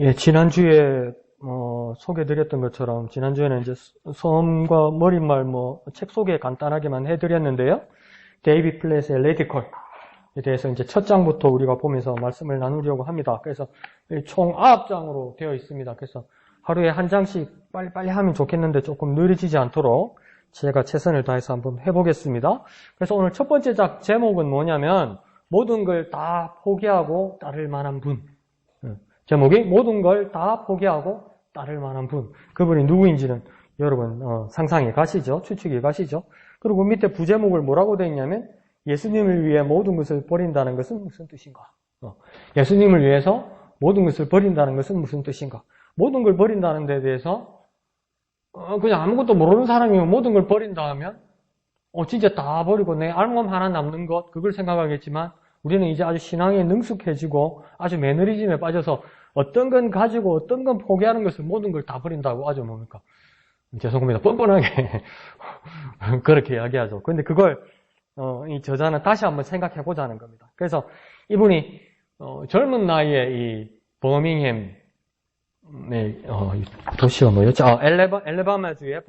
예, 지난주에 소개드렸던 것처럼 지난주에는 이제 소음과 머릿말 책 소개 간단하게만 해드렸는데요. 데이비드 플랫의 레디컬에 대해서 이제 첫 장부터 우리가 보면서 말씀을 나누려고 합니다. 그래서 총 9장으로 되어 있습니다. 그래서 하루에 한 장씩 빨리빨리 하면 좋겠는데 조금 느려지지 않도록 제가 최선을 다해서 한번 해보겠습니다. 그래서 오늘 첫 번째 제목은 뭐냐면 모든 걸 다 포기하고 따를 만한 분. 제목이 모든 걸 다 포기하고 따를 만한 분. 그분이 누구인지는 여러분 상상이 가시죠? 추측이 가시죠? 그리고 밑에 부제목을 뭐라고 되어 있냐면 예수님을 위해 모든 것을 버린다는 것은 무슨 뜻인가? 예수님을 위해서 모든 것을 버린다는 것은 무슨 뜻인가? 모든 걸 버린다는 데 대해서 그냥 아무것도 모르는 사람이면 모든 걸 버린다 하면 진짜 다 버리고 내 알몸 하나 남는 것 그걸 생각하겠지만 우리는 이제 아주 신앙에 능숙해지고 아주 매너리즘에 빠져서 어떤 건 가지고 어떤 건 포기하는 것을 모든 걸 다 버린다고 아주 뭡니까? 죄송합니다. 뻔뻔하게 그렇게 이야기하죠. 근데 그걸 이 저자는 다시 한번 생각해 보자는 겁니다. 그래서 이분이 젊은 나이에 이 버밍햄 도시가 뭐였죠? 엘레바마주의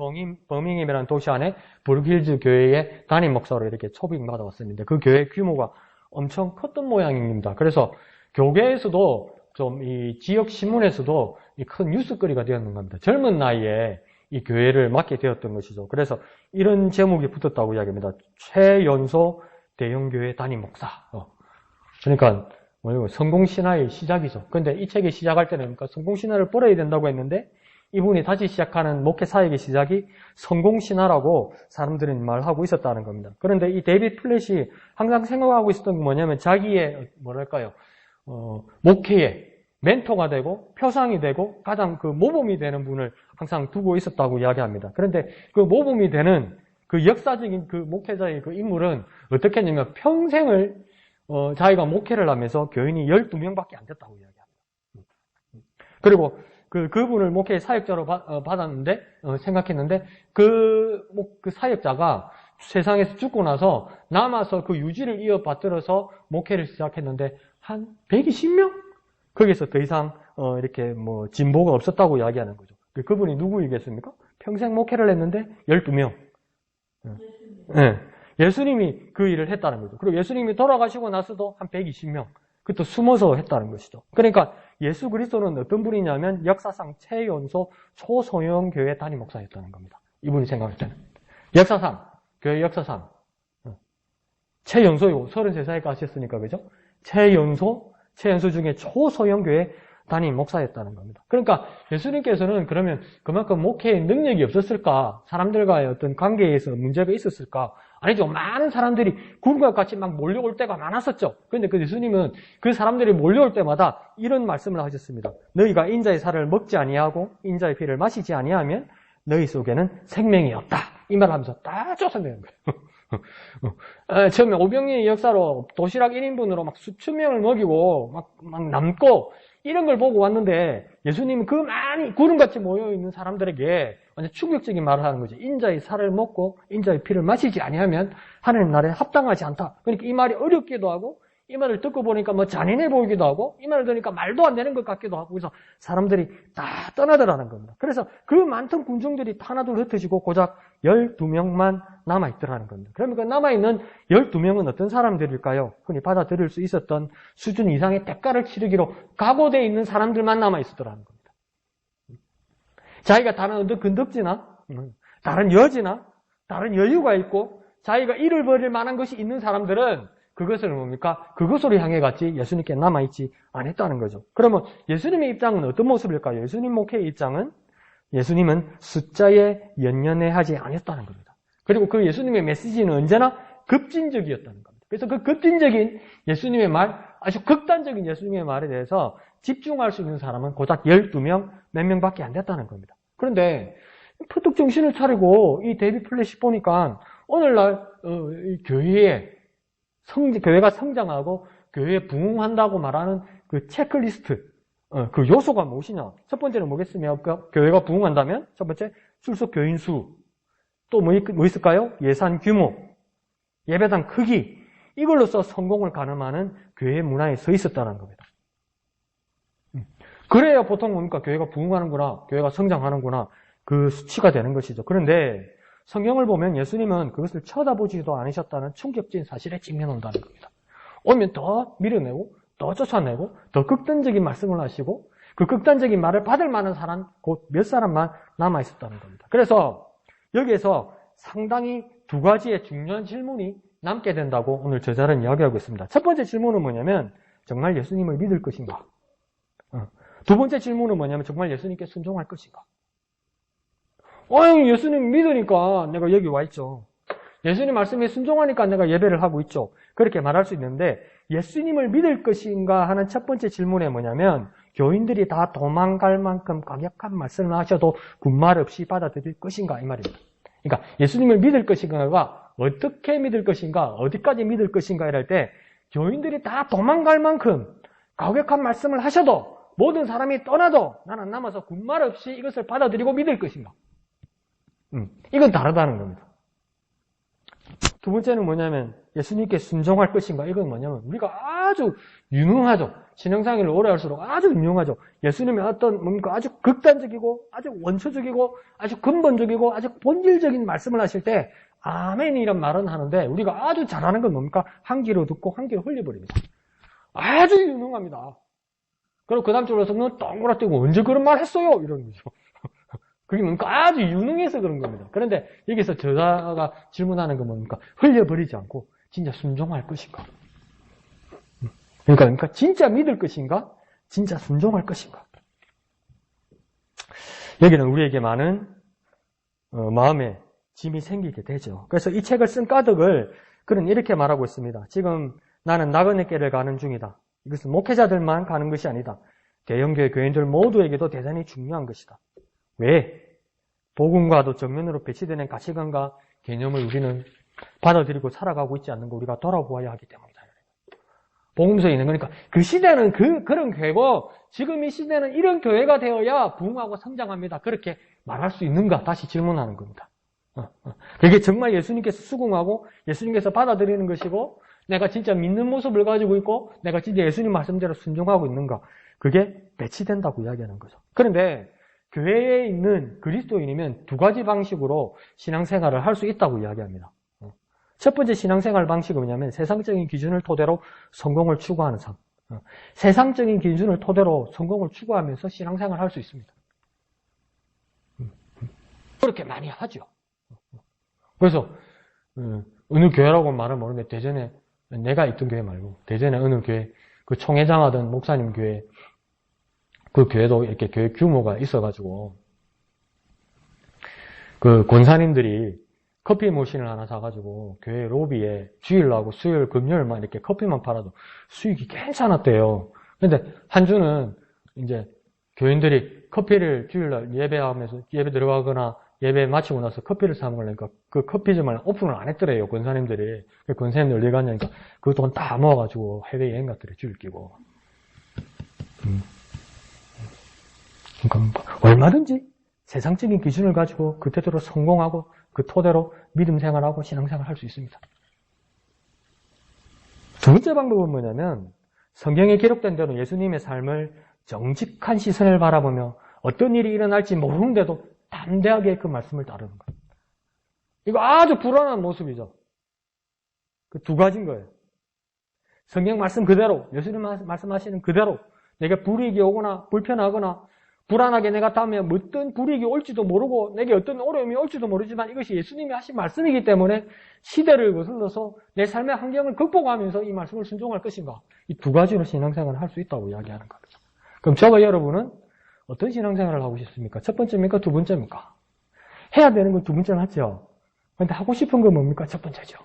버밍햄이라는 도시 안에 브룩힐즈 교회의 담임 목사로 이렇게 초빙받아 왔습니다. 그 교회 규모가 엄청 컸던 모양입니다. 그래서 교계에서도 좀 이 지역 신문에서도 큰 뉴스거리가 되었는 겁니다. 젊은 나이에 이 교회를 맡게 되었던 것이죠. 그래서 이런 제목이 붙었다고 이야기합니다. 최연소 대형교회 담임 목사. 그러니까 성공신화의 시작이죠. 근데 이 책이 시작할 때는 그러니까 성공신화를 버려야 된다고 했는데 이분이 다시 시작하는 목회 사역의 시작이 성공신화라고 사람들이 말하고 있었다는 겁니다. 그런데 이 데이비드 플랫이 항상 생각하고 있었던 게 뭐냐면 자기의 목회의 멘토가 되고 표상이 되고 가장 그 모범이 되는 분을 항상 두고 있었다고 이야기합니다. 그런데 그 모범이 되는 그 역사적인 그 목회자의 그 인물은 어떻게 했냐면 평생을 자기가 목회를 하면서 교인이 12명밖에 안 됐다고 이야기합니다. 그리고 그분을 목회 사역자로 받았는데 생각했는데 그 사역자가 세상에서 죽고 나서 남아서 그 유지를 이어받들어서 목회를 시작했는데 한 120명? 거기서 더 이상 이렇게 진보가 없었다고 이야기하는 거죠. 그분이 누구이겠습니까? 평생 목회를 했는데 12명. 네. 예수님이 그 일을 했다는 거죠. 그리고 예수님이 돌아가시고 나서도 한 120명. 그것도 숨어서 했다는 것이죠. 그러니까 예수 그리스도는 어떤 분이냐면 역사상 최연소 초소형 교회 담임 목사였다는 겁니다. 이분이 생각할 때는. 역사상, 교회 역사상. 최연소이고 33살에 가셨으니까 그죠? 최연소 중에 초소형 교회 담임 목사였다는 겁니다. 그러니까 예수님께서는 그러면 그만큼 목회에 능력이 없었을까? 사람들과의 어떤 관계에서 문제가 있었을까? 아니죠. 많은 사람들이 구름과 같이 막 몰려올 때가 많았었죠. 그런데 그 예수님은 그 사람들이 몰려올 때마다 이런 말씀을 하셨습니다. 너희가 인자의 살을 먹지 아니하고 인자의 피를 마시지 아니하면 너희 속에는 생명이 없다. 이 말을 하면서 딱 쫓아내는 거예요. 처음에 오병이의 역사로 도시락 1인분으로 막 수천 명을 먹이고 막 남고 이런 걸 보고 왔는데 예수님은 그 많이 구름같이 모여있는 사람들에게 완전 충격적인 말을 하는 거죠. 인자의 살을 먹고 인자의 피를 마시지 아니하면 하나님 나라에 합당하지 않다. 그러니까 이 말이 어렵기도 하고 이 말을 듣고 보니까 잔인해 보이기도 하고 이 말을 들으니까 말도 안 되는 것 같기도 하고 그래서 사람들이 다 떠나더라는 겁니다. 그래서 그 많던 군중들이 하나둘 흩어지고 고작 12명만 남아있더라는 겁니다. 그러면 그 남아있는 12명은 어떤 사람들일까요? 흔히 받아들일 수 있었던 수준 이상의 대가를 치르기로 각오되어 있는 사람들만 남아있었더라는 겁니다. 자기가 다른 어떤 근덕지나 다른 여지나 다른 여유가 있고 자기가 잃을 버릴 만한 것이 있는 사람들은 그것을 뭡니까? 그것으로 향해 갔지 예수님께 남아있지 않았다는 거죠. 그러면 예수님의 입장은 어떤 모습일까요? 예수님 목회의 입장은 예수님은 숫자에 연연해하지 않았다는 겁니다. 그리고 그 예수님의 메시지는 언제나 급진적이었다는 겁니다. 그래서 그 급진적인 예수님의 말, 아주 극단적인 예수님의 말에 대해서 집중할 수 있는 사람은 고작 12명, 몇 명밖에 안 됐다는 겁니다. 그런데 퍼뜩 정신을 차리고 이 데이비드 플랫이 보니까 오늘날 이 교회가 성장하고 교회에 부흥한다고 말하는 그 체크리스트, 그 요소가 무엇이냐? 첫 번째는 뭐겠습니까? 교회가 부흥한다면 첫 번째 출석 교인 수, 또 뭐 있을까요? 예산 규모, 예배당 크기, 이걸로써 성공을 가늠하는 교회 문화에 서 있었다는 겁니다. 그래야 보통 뭡니까? 교회가 부흥하는구나, 교회가 성장하는구나, 그 수치가 되는 것이죠. 그런데 성경을 보면 예수님은 그것을 쳐다보지도 않으셨다는 충격적인 사실에 직면한다는 겁니다. 오면 더 밀어내고, 더 쫓아내고, 더 극단적인 말씀을 하시고, 그 극단적인 말을 받을 만한 사람, 곧 몇 사람만 남아있었다는 겁니다. 그래서 여기에서 상당히 두 가지의 중요한 질문이 남게 된다고 오늘 저자는 이야기하고 있습니다. 첫 번째 질문은 뭐냐면, 정말 예수님을 믿을 것인가? 두 번째 질문은 뭐냐면, 정말 예수님께 순종할 것인가? 예수님 믿으니까 내가 여기 와 있죠. 예수님 말씀에 순종하니까 내가 예배를 하고 있죠. 그렇게 말할 수 있는데, 예수님을 믿을 것인가 하는 첫 번째 질문에 뭐냐면, 교인들이 다 도망갈 만큼 강력한 말씀을 하셔도 군말 없이 받아들일 것인가 이 말입니다. 그러니까 예수님을 믿을 것인가가 어떻게 믿을 것인가, 어디까지 믿을 것인가 이럴 때 교인들이 다 도망갈 만큼 강력한 말씀을 하셔도 모든 사람이 떠나도 나는 남아서 군말 없이 이것을 받아들이고 믿을 것인가. 이건 다르다는 겁니다. 두 번째는 뭐냐면 예수님께 순종할 것인가. 이건 뭐냐면 우리가 아주 유능하죠. 신앙생활을 오래 할수록 아주 유능하죠. 예수님의 어떤 뭔가 아주 극단적이고 아주 원초적이고 아주 근본적이고 아주 본질적인 말씀을 하실 때 아멘이란 말은 하는데 우리가 아주 잘하는 건 뭡니까? 한 귀로 듣고 한 귀로 흘려버립니다. 아주 유능합니다. 그리고 그 다음 주로서는 동그랗고 언제 그런 말 했어요? 이러는 거죠. 그게 뭡니까? 아주 유능해서 그런 겁니다. 그런데 여기서 저자가 질문하는 건 뭡니까? 흘려버리지 않고 진짜 순종할 것인가? 그러니까 진짜 믿을 것인가? 진짜 순종할 것인가? 여기는 우리에게 많은 마음에 짐이 생기게 되죠. 그래서 이 책을 쓴 까덕을 그는 이렇게 말하고 있습니다. 지금 나는 나그네 길을 가는 중이다. 이것은 목회자들만 가는 것이 아니다. 대형교회 교인들 모두에게도 대단히 중요한 것이다. 왜? 복음과도 정면으로 배치되는 가치관과 개념을 우리는 받아들이고 살아가고 있지 않는 거 우리가 돌아보아야 하기 때문이다. 복음서에 있는 거니까 그 시대는 그런 교회고 지금 이 시대는 이런 교회가 되어야 부흥하고 성장합니다. 그렇게 말할 수 있는가? 다시 질문하는 겁니다. 그게 정말 예수님께서 수긍하고 예수님께서 받아들이는 것이고 내가 진짜 믿는 모습을 가지고 있고 내가 진짜 예수님 말씀대로 순종하고 있는가? 그게 배치된다고 이야기하는 거죠. 그런데 교회에 있는 그리스도인이면 두 가지 방식으로 신앙생활을 할 수 있다고 이야기합니다. 첫 번째 신앙생활 방식은 뭐냐면 세상적인 기준을 토대로 성공을 추구하는 삶. 세상적인 기준을 토대로 성공을 추구하면서 신앙생활을 할 수 있습니다. 그렇게 많이 하죠. 그래서 어느 교회라고 말은 모르는데 대전에 내가 있던 교회 말고 대전에 어느 교회 그 총회장 하던 목사님 교회 그 교회도 이렇게 교회 규모가 있어가지고 그 권사님들이 커피 머신을 하나 사가지고 교회 로비에 주일하고 수요일 금요일만 이렇게 커피만 팔아도 수익이 괜찮았대요. 근데 한 주는 이제 교인들이 커피를 주일날 예배하면서 예배 들어가거나 예배 마치고 나서 커피를 사 먹으려니까 그 커피점을 오픈을 안 했더래요. 권사님들이. 권사님들 어디 갔냐니까 그 돈 다 모아가지고 해외여행 갔더래. 주일 끼고. 그러니까 얼마든지 세상적인 기준을 가지고 그 태도로 성공하고 그 토대로 믿음 생활하고 신앙생활 할 수 있습니다. 두 번째 방법은 뭐냐면 성경에 기록된 대로 예수님의 삶을 정직한 시선을 바라보며 어떤 일이 일어날지 모르는데도 담대하게 그 말씀을 따르는 거예요. 이거 아주 불안한 모습이죠. 그 두 가지인 거예요. 성경 말씀 그대로, 예수님 말씀하시는 그대로 내게 불이익이 오거나 불편하거나 불안하게 내가 다음에 어떤 불이익이 올지도 모르고 내게 어떤 어려움이 올지도 모르지만 이것이 예수님이 하신 말씀이기 때문에 시대를 거슬러서 내 삶의 환경을 극복하면서 이 말씀을 순종할 것인가. 이 두 가지로 신앙생활을 할 수 있다고 이야기하는 겁니다. 그럼 저와 여러분은 어떤 신앙생활을 하고 싶습니까? 첫 번째입니까? 두 번째입니까? 해야 되는 건 두 번째는 하죠. 그런데 하고 싶은 건 뭡니까? 첫 번째죠.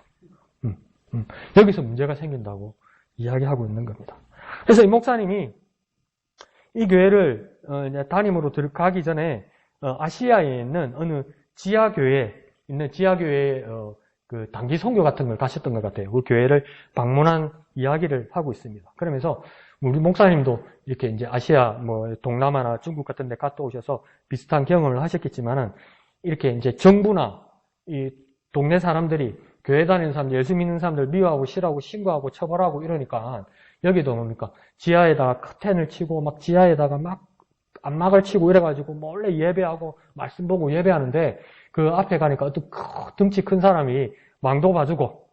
여기서 문제가 생긴다고 이야기하고 있는 겁니다. 그래서 이 목사님이 이 교회를 담임으로 들어가기 전에 아시아에 있는 어느 지하교회에 그 단기 선교 같은 걸 가셨던 것 같아요. 그 교회를 방문한 이야기를 하고 있습니다. 그러면서 우리 목사님도 이렇게 이제 아시아, 동남아나 중국 같은 데 갔다 오셔서 비슷한 경험을 하셨겠지만은 이렇게 이제 정부나 이 동네 사람들이 교회 다니는 사람들, 예수 믿는 사람들 미워하고 싫어하고 신고하고 처벌하고 이러니까 여기도 뭡니까? 지하에다가 커튼을 치고 막 지하에다가 막 안막을 치고 이래가지고 몰래 예배하고 말씀 보고 예배하는데 그 앞에 가니까 어떤 덩치 큰 사람이 망도 봐주고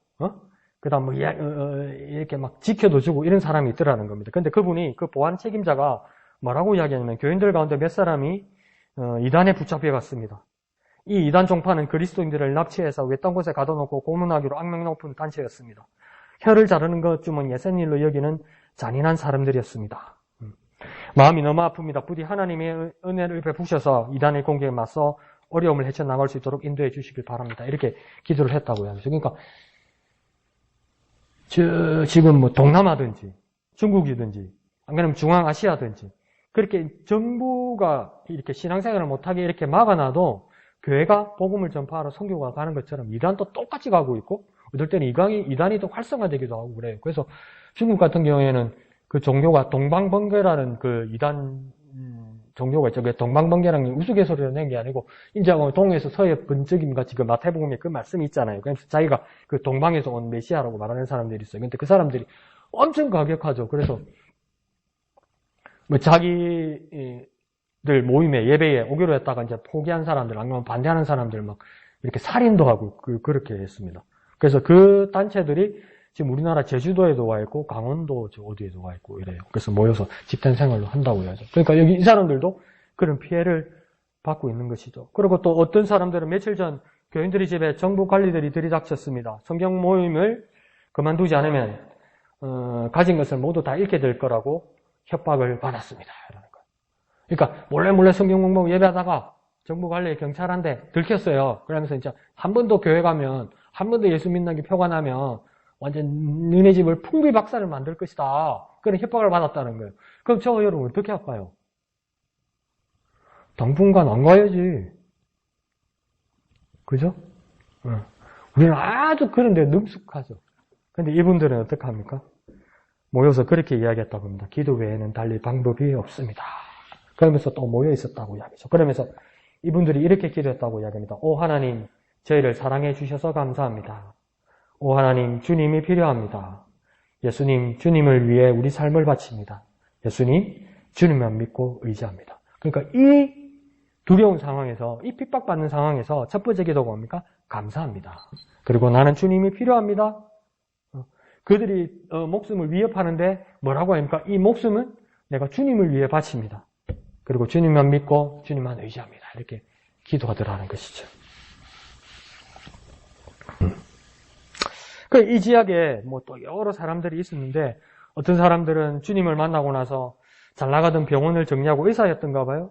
그다음 뭐 이렇게 막 지켜도 주고 이런 사람이 있더라는 겁니다. 근데 그분이 그 보안 책임자가 뭐라고 이야기하냐면 교인들 가운데 몇 사람이 이단에 붙잡혀 갔습니다. 이 이단 종파는 그리스도인들을 납치해서 외딴 곳에 가둬놓고 고문하기로 악명 높은 단체였습니다. 혀를 자르는 것쯤은 예센 일로 여기는 잔인한 사람들이었습니다. 마음이 너무 아픕니다. 부디 하나님의 은혜를 베푸셔서 이단의 공격에 맞서 어려움을 헤쳐나갈 수 있도록 인도해 주시길 바랍니다. 이렇게 기도를 했다고요. 하면서. 그러니까 지금 뭐 동남아든지 중국이든지 아니면 중앙아시아든지 그렇게 정부가 이렇게 신앙생활을 못하게 이렇게 막아놔도 교회가 복음을 전파하러 선교가 가는 것처럼 이단도 똑같이 가고 있고 어떨 때는 이단이 또 활성화되기도 하고 그래요. 그래서 중국 같은 경우에는 그 종교가 동방번개라는 그 이단 종교가 있죠. 그 동방번개라는 우스갯소리로 낸 게 아니고 이제 뭐 동에서 서에 번쩍임 같이 그 마태복음에 그 말씀이 있잖아요. 그래서 자기가 그 동방에서 온 메시아라고 말하는 사람들이 있어요. 근데 그 사람들이 엄청 가격하죠. 그래서 뭐 자기들 모임에 예배에 오기로 했다가 이제 포기한 사람들 아니면 반대하는 사람들 막 이렇게 살인도 하고 그렇게 했습니다. 그래서 그 단체들이 지금 우리나라 제주도에도 와 있고 강원도 어디에도 와 있고 이래요. 그래서 모여서 집단 생활로 한다고 해야죠. 그러니까 여기 이 사람들도 그런 피해를 받고 있는 것이죠. 그리고 또 어떤 사람들은 며칠 전 교인들이 집에 정부 관리들이 들이닥쳤습니다. 성경 모임을 그만두지 않으면 가진 것을 모두 다 잃게 될 거라고 협박을 받았습니다. 그러니까 몰래 성경 공부 예배하다가 정부 관리 경찰한테 들켰어요. 그러면서 이제 한 번 더 교회 가면 한 번 더 예수 믿는 게 표가 나면 완전 너네 집을 풍비박산을 만들 것이다. 그런 협박을 받았다는 거예요. 그럼 저 여러분 어떻게 할까요? 당분간 안 가야지. 그죠? 우리는 아주 그런데 능숙하죠. 근데 이분들은 어떻게 합니까? 모여서 그렇게 이야기했다고 합니다. 기도 외에는 달리 방법이 없습니다. 그러면서 또 모여 있었다고 이야기죠. 그러면서 이분들이 이렇게 기도했다고 이야기합니다. 오 하나님, 저희를 사랑해 주셔서 감사합니다. 오 하나님, 주님이 필요합니다. 예수님, 주님을 위해 우리 삶을 바칩니다. 예수님, 주님만 믿고 의지합니다. 그러니까 이 두려운 상황에서, 이 핍박받는 상황에서 첫 번째 기도가 뭡니까? 감사합니다. 그리고 나는 주님이 필요합니다. 그들이 목숨을 위협하는데 뭐라고 합니까? 이 목숨은 내가 주님을 위해 바칩니다. 그리고 주님만 믿고 주님만 의지합니다. 이렇게 기도하더라는 것이죠. 이 지역에 뭐 또 여러 사람들이 있었는데 어떤 사람들은 주님을 만나고 나서 잘 나가던 병원을 정리하고 의사였던가 봐요.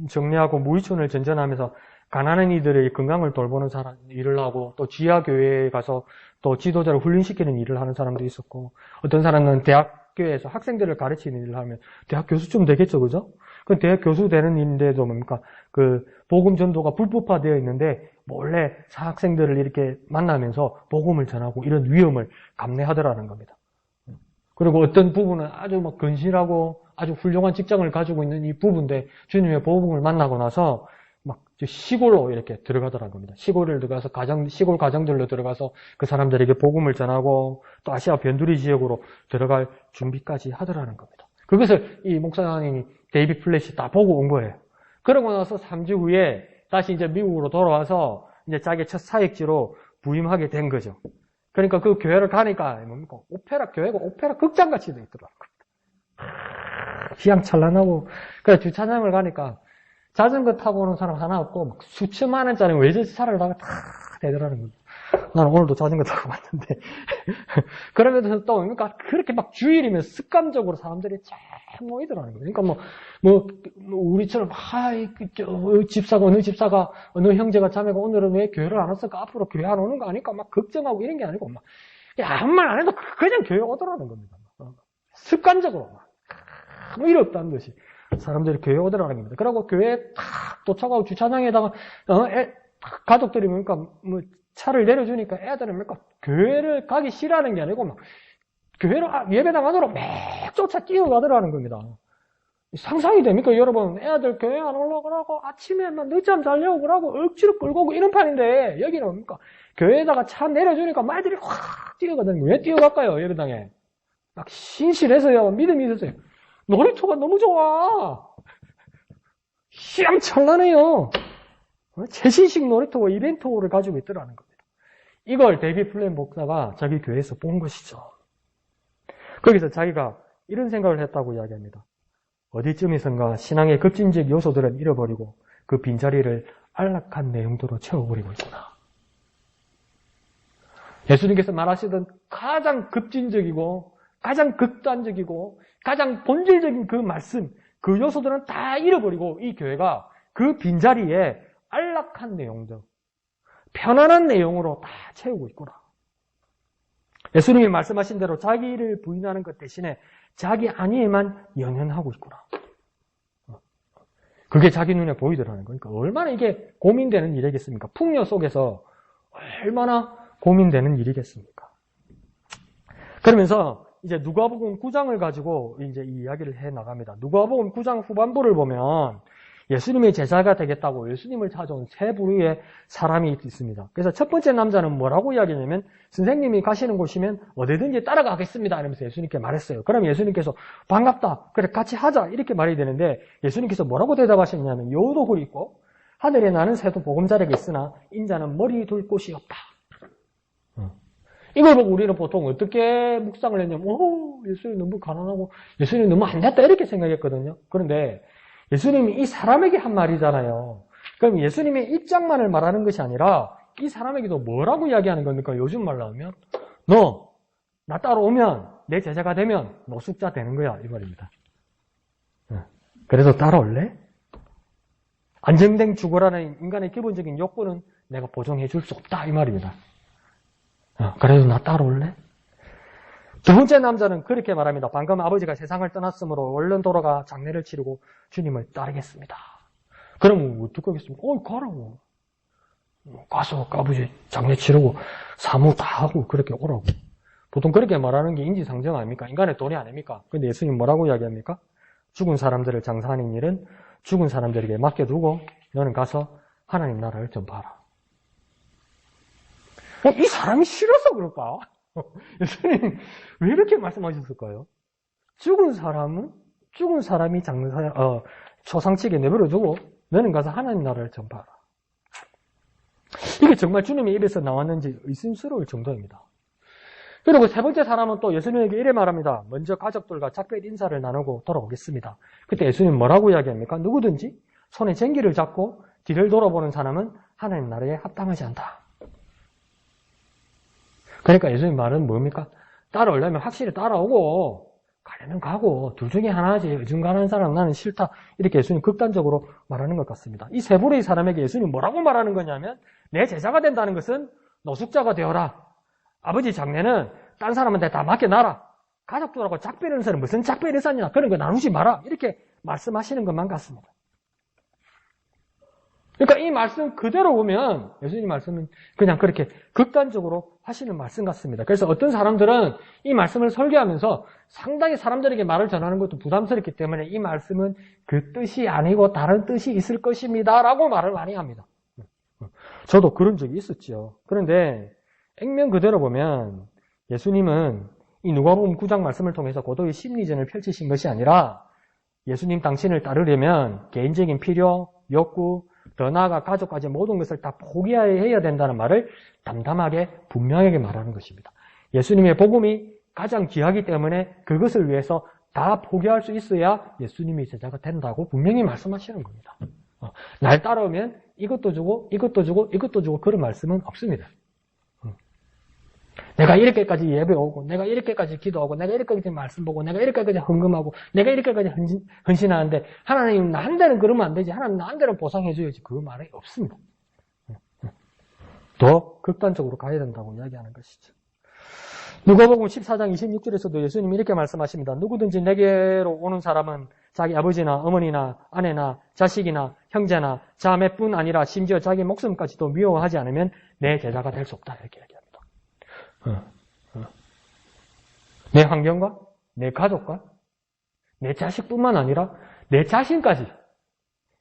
정리하고 무의촌을 전전하면서 가난한 이들의 건강을 돌보는 일을 하고 또 지하교회에 가서 또 지도자를 훈련시키는 일을 하는 사람도 있었고 어떤 사람은 대학교에서 학생들을 가르치는 일을 하면 대학 교수쯤 되겠죠, 그죠? 그 대학 교수 되는 일인데도 뭡니까? 그 복음 전도가 불법화되어 있는데 몰래 학생들을 이렇게 만나면서 복음을 전하고 이런 위험을 감내하더라는 겁니다. 그리고 어떤 부부는 아주 막 건실하고 아주 훌륭한 직장을 가지고 있는 이 부부인데 주님의 복음을 만나고 나서 막 시골로 이렇게 들어가더라는 겁니다. 시골을 들어가서 시골 가정들로 들어가서 그 사람들에게 복음을 전하고 또 아시아 변두리 지역으로 들어갈 준비까지 하더라는 겁니다. 그것을 이 목사님이 데이비 플랫이 다 보고 온 거예요. 그러고 나서 3주 후에 다시 이제 미국으로 돌아와서 이제 자기 첫 사역지로 부임하게 된 거죠. 그러니까 그 교회를 가니까 뭡니까? 교회가 오페라 극장같이 돼 있더라고요. 휘황찬란하고. 그래 주차장을 가니까 자전거 타고 오는 사람 하나 없고 막 수천만 원짜리 외제차를 다가 다 대더라는 거죠. 나는 오늘도 자전거 타고 왔는데 그러면서 또 뭡니까? 그렇게 막 주일이면 습관적으로 사람들이 쫙 모이더라는 거예요. 그러니까 우리처럼 어느 집사가 어느 형제가 자매가 오늘은 왜 교회를 안 왔을까? 앞으로 교회 안 오는 거 아닐까? 막 걱정하고 이런 게 아니고 막 아무 말 안 해도 그냥 교회 오더라는 겁니다. 습관적으로 아무 일 없다는 듯이 사람들이 교회 오더라는 겁니다. 그러고 교회에 탁 도착하고 주차장에다가 가족들이 뭡니까? 차를 내려주니까 애들은 뭡니까? 교회를 가기 싫어하는 게 아니고 막 교회를 예배당 안으로 막 쫓아 뛰어가더라는 겁니다. 상상이 됩니까, 여러분? 애들 교회 안 올라가라고 아침에 막 늦잠 자려고 그러고 억지로 끌고 오고 이런 판인데 여기는 뭡니까? 교회에다가 차 내려주니까 말들이 확 뛰어가더니 왜 뛰어갈까요, 예배당에? 막 신실해서요, 믿음이 있었어요. 놀이터가 너무 좋아. 휘황찬란해요. 최신식 놀이터와 이벤트홀을 가지고 있더라는 겁니다. 이걸 데이비드 플랜 목사가 자기 교회에서 본 것이죠. 거기서 자기가 이런 생각을 했다고 이야기합니다. 어디쯤에선가 신앙의 급진적 요소들은 잃어버리고 그 빈자리를 안락한 내용도로 채워버리고 있구나. 예수님께서 말하시던 가장 급진적이고 가장 극단적이고 가장 본질적인 그 말씀, 그 요소들은 다 잃어버리고 이 교회가 그 빈자리에 안락한 내용들, 편안한 내용으로 다 채우고 있구나. 예수님이 말씀하신 대로 자기를 부인하는 것 대신에 자기 안위에만 연연하고 있구나. 그게 자기 눈에 보이더라는 거니까 얼마나 이게 고민되는 일이겠습니까? 풍요 속에서 얼마나 고민되는 일이겠습니까? 그러면서 이제 누가복음 9장을 가지고 이제 이 이야기를 해 나갑니다. 누가복음 9장 후반부를 보면 예수님의 제자가 되겠다고 예수님을 찾아온 세 부류의 사람이 있습니다. 그래서 첫 번째 남자는 뭐라고 이야기하냐면 선생님이 가시는 곳이면 어디든지 따라가겠습니다 이러면서 예수님께 말했어요. 그럼 예수님께서 반갑다. 그래 같이 하자. 이렇게 말이 되는데 예수님께서 뭐라고 대답하셨냐면 여우도 굴 있고 하늘에 나는 새도 보금자리가 있으나 인자는 머리 둘 곳이 없다. 이걸 보고 우리는 보통 어떻게 묵상을 했냐면 예수님 너무 가난하고 예수님 너무 안 됐다 이렇게 생각했거든요. 그런데 예수님이 이 사람에게 한 말이잖아요. 그럼 예수님의 입장만을 말하는 것이 아니라 이 사람에게도 뭐라고 이야기하는 겁니까? 요즘 말로 하면 너 나 따라오면 내 제자가 되면 노숙자 되는 거야 이 말입니다. 그래서 따라올래? 안정된 죽으라는 인간의 기본적인 욕구는 내가 보정해 줄 수 없다 이 말입니다. 그래도 나 따라올래? 두 번째 남자는 그렇게 말합니다. 방금 아버지가 세상을 떠났으므로 얼른 돌아가 장례를 치르고 주님을 따르겠습니다. 그러면 어떻게 하겠습니까? 가라고. 가서 아버지 장례 치르고 사무 다 하고 그렇게 오라고. 보통 그렇게 말하는 게 인지상정 아닙니까? 인간의 도리 아닙니까? 근데 예수님 뭐라고 이야기합니까? 죽은 사람들을 장사하는 일은 죽은 사람들에게 맡겨두고 너는 가서 하나님 나라를 전파하라. 이 사람이 싫어서 그럴까? 예수님 왜 이렇게 말씀하셨을까요? 죽은 사람이 초상치게 내버려두고 너는 가서 하나님 나라를 전파하라. 이게 정말 주님의 입에서 나왔는지 의심스러울 정도입니다. 그리고 세 번째 사람은 또 예수님에게 이래 말합니다. 먼저 가족들과 작별 인사를 나누고 돌아오겠습니다. 그때 예수님 뭐라고 이야기합니까? 누구든지 손에 쟁기를 잡고 뒤를 돌아보는 사람은 하나님 나라에 합당하지 않다. 그러니까 예수님 말은 뭡니까? 따라오려면 확실히 따라오고 가려면 가고 둘 중에 하나지 어중간한 사람 나는 싫다 이렇게 예수님 극단적으로 말하는 것 같습니다. 이 세 부류의 사람에게 예수님 뭐라고 말하는 거냐면 내 제자가 된다는 것은 노숙자가 되어라. 아버지 장례는 딴 사람한테 다 맡겨놔라. 가족들하고 작별 인사는 무슨 작별 인사냐 그런 거 나누지 마라 이렇게 말씀하시는 것만 같습니다. 그러니까 이 말씀 그대로 보면 예수님 말씀은 그냥 그렇게 극단적으로 하시는 말씀 같습니다. 그래서 어떤 사람들은 이 말씀을 설교하면서 상당히 사람들에게 말을 전하는 것도 부담스럽기 때문에 이 말씀은 그 뜻이 아니고 다른 뜻이 있을 것입니다 라고 말을 많이 합니다. 저도 그런 적이 있었죠. 그런데 액면 그대로 보면 예수님은 이 누가복음 9장 말씀을 통해서 고도의 심리전을 펼치신 것이 아니라 예수님 당신을 따르려면 개인적인 필요, 욕구, 더 나아가 가족까지 모든 것을 다 포기해야 된다는 말을 담담하게 분명하게 말하는 것입니다. 예수님의 복음이 가장 귀하기 때문에 그것을 위해서 다 포기할 수 있어야 예수님의 제자가 된다고 분명히 말씀하시는 겁니다. 날 따라오면 이것도 주고 이것도 주고 이것도 주고 그런 말씀은 없습니다. 내가 이렇게까지 예배 오고 내가 이렇게까지 기도하고 내가 이렇게까지 말씀 보고 내가 이렇게까지 헌금하고 내가 이렇게까지 헌신하는데 하나님 나한테는 그러면 안 되지. 하나님 나한테는 보상해 줘야지. 그 말이 없습니다. 더 극단적으로 가야 된다고 이야기하는 것이죠. 누가복음 14장 26절에서도 예수님이 이렇게 말씀하십니다. 누구든지 내게로 오는 사람은 자기 아버지나 어머니나 아내나 자식이나 형제나 자매뿐 아니라 심지어 자기 목숨까지도 미워하지 않으면 내 제자가 될 수 없다. 이렇게 얘기합니다. 내 환경과 내 가족과 내 자식뿐만 아니라 내 자신까지